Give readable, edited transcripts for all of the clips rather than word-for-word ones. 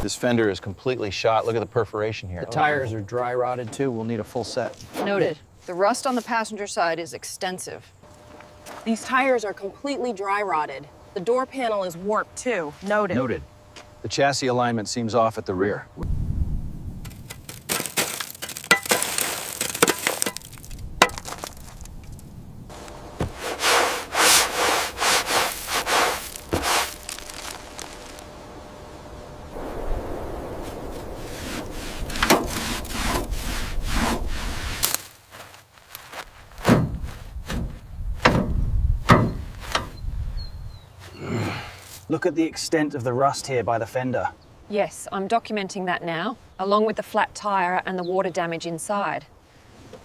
This fender is completely shot. Look at the perforation here. The tires are dry rotted too. We'll need a full set. Noted. The rust on the passenger side is extensive. These tires are completely dry rotted. The door panel is warped too. Noted. Noted. The chassis alignment seems off at the rear. Look at the extent of the rust here by the fender. Yes, I'm documenting that now, along with the flat tire and the water damage inside.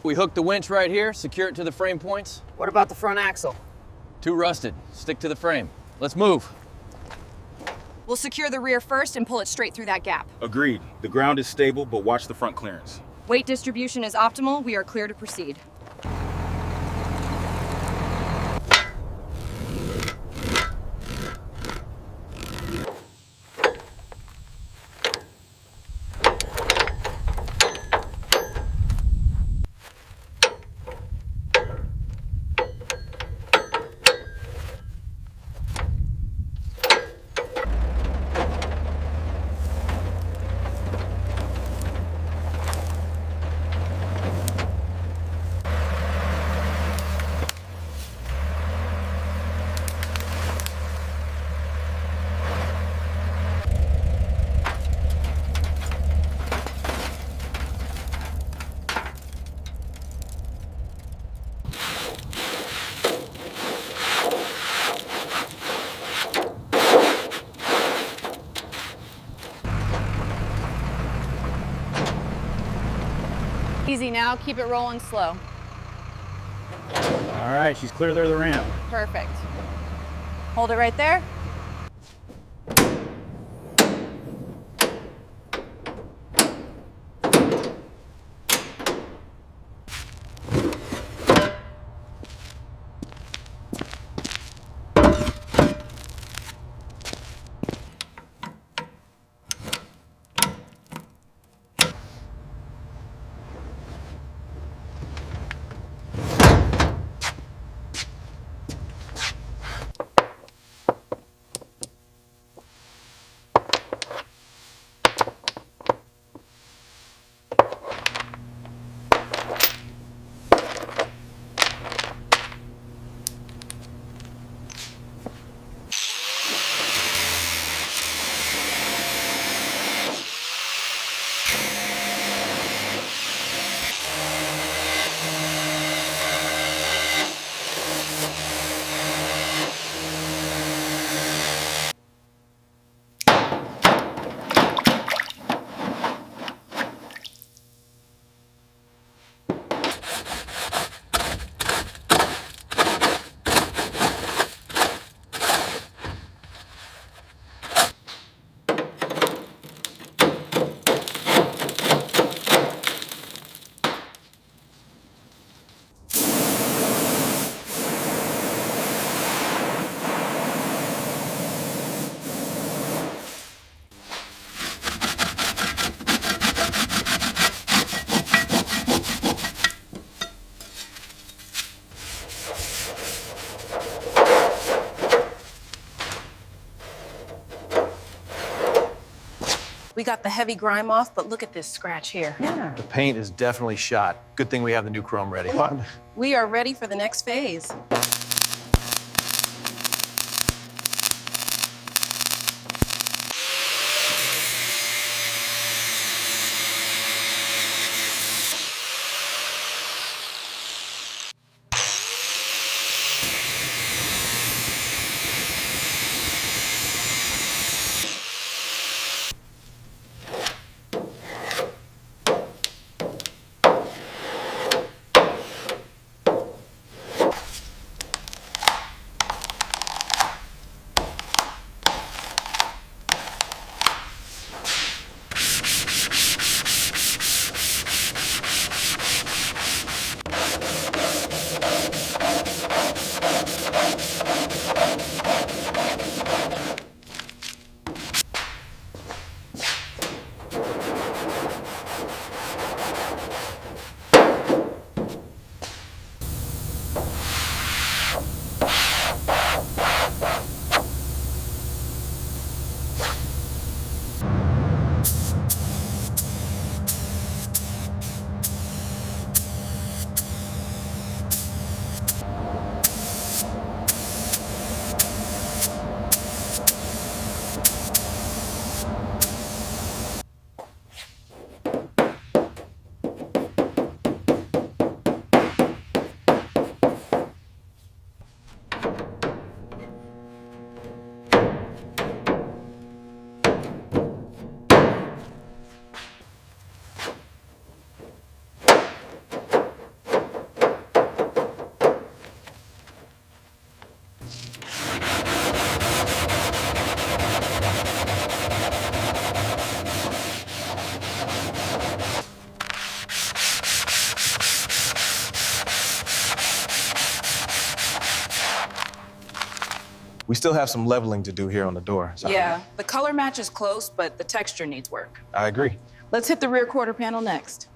We hook the winch right here, secure it to the frame points. What about the front axle? Too rusted. Stick to the frame. Let's move. We'll secure the rear first and pull it straight through that gap. Agreed. The ground is stable, but watch the front clearance. Weight distribution is optimal. We are clear to proceed. Easy now, keep it rolling slow. All right, she's clear there of the ramp. Perfect. Hold it right there. We got the heavy grime off, but look at this scratch here. Yeah. The paint is definitely shot. Good thing we have the new chrome ready. We are ready for the next phase. We still have some leveling to do here on the door. So Yeah, the color match is close, but the texture needs work. I agree. Let's hit the rear quarter panel next.